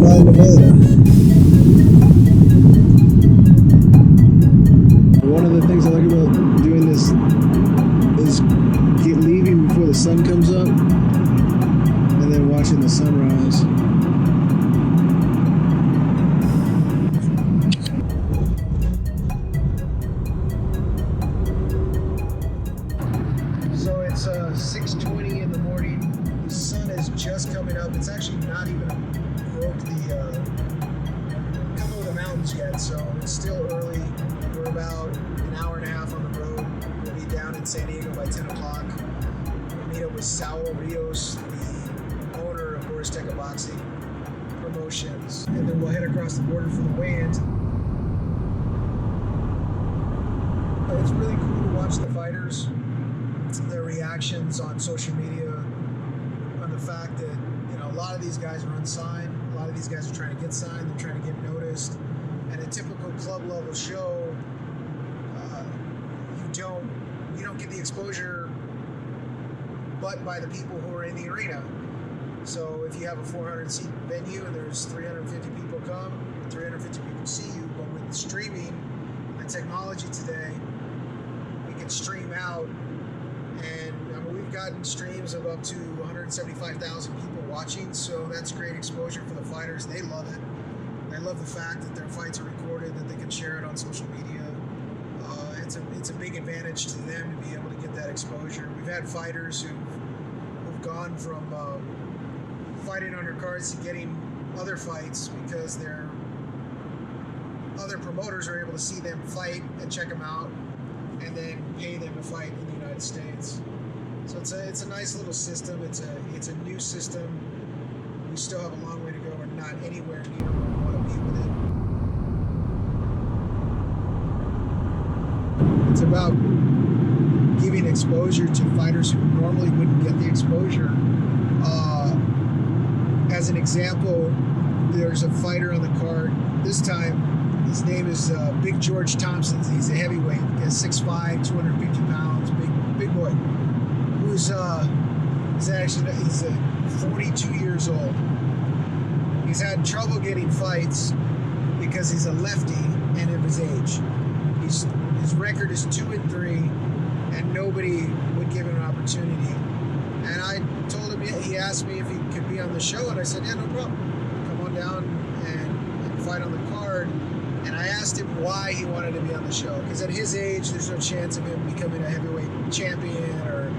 by Nevada. One of the things I like about doing this is leaving before the sun comes up and then watching the sunrise. So it's 6:20 in the morning. The sun is just coming up. It's actually not even broke the couple of the mountains yet, so it's still early. We're about an hour and a half on the road. We'll be down in San Diego by 10 o'clock. We'll meet up with Saul Rios, the owner of Azteca Boxing Promotions, and then we'll head across the border for the weigh-ins. It's really cool to watch the fighters, their reactions on social media, on the fact that, you know, a lot of these guys are unsigned. A lot of these guys are trying to get signed. They're trying to get noticed. And a typical club level show, you don't get the exposure but by the people who are in the arena. So if you have a 400 seat venue and there's 350 people come, 350 people see you, but with streaming and technology today, we can stream out, and I mean, we've gotten streams of up to 175,000 people watching, so that's great exposure for the fighters. They love it. They love the fact that their fights are recorded, that they can share it on social media. It's a big advantage to them to be able to get that exposure. We've had fighters who've gone from fighting undercards to getting other fights because their other promoters are able to see them fight and check them out, and then pay them to fight in the United States. So it's a nice little system. It's a new system. We still have a long way to go. We're not anywhere near where we want to be with it. It's about giving exposure to fighters who normally wouldn't get the exposure. As an example, there's a fighter on the card. This time, his name is Big George Thompson. He's a heavyweight. He's 6'5", 250 pounds, big boy. He's 42 years old. He's had trouble getting fights because he's a lefty and of his age. His record is 2-3, and nobody would give him an opportunity. And I told him, he asked me if he could be on the show, and I said, yeah, no problem. Come on down and fight on the card. And I asked him why he wanted to be on the show, because at his age, there's no chance of him becoming a heavyweight champion, or,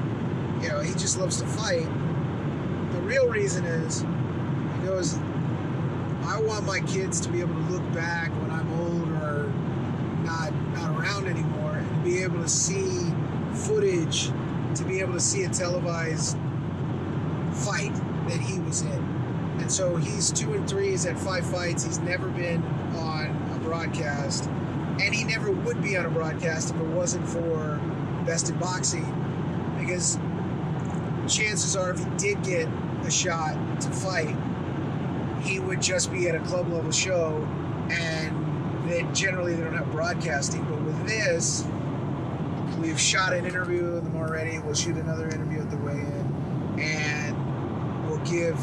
you know, he just loves to fight. The real reason is, he goes, I want my kids to be able to look back when I'm old or not around anymore, and to be able to see footage, to be able to see a televised fight that he was in. And so he's 2-3, he's had 5 fights, he's never been on a broadcast, and he never would be on a broadcast if it wasn't for Best in Boxing, because chances are if he did get a shot to fight, he would just be at a club level show, and then generally they don't have broadcasting. But with this, we've shot an interview with him already. We'll shoot another interview at the weigh-in, and we'll give,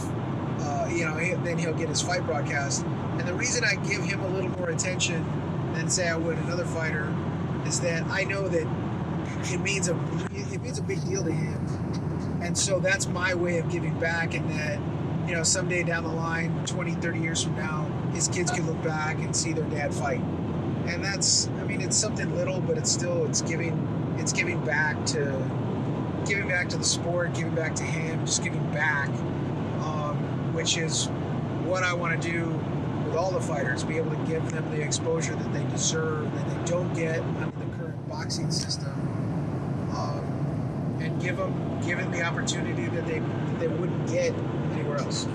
then he'll get his fight broadcast. And the reason I give him a little more attention than say I would another fighter is that I know that it means a big deal to him, and so that's my way of giving back. And that, you know, someday down the line, 20, 30 years from now, his kids can look back and see their dad fight. And that's, I mean, it's something little, but it's giving back to the sport, giving back to him, just giving back, which is what I want to do with all the fighters, be able to give them the exposure that they deserve, that they don't get under the current boxing system, and give them the opportunity that they wouldn't get anywhere else.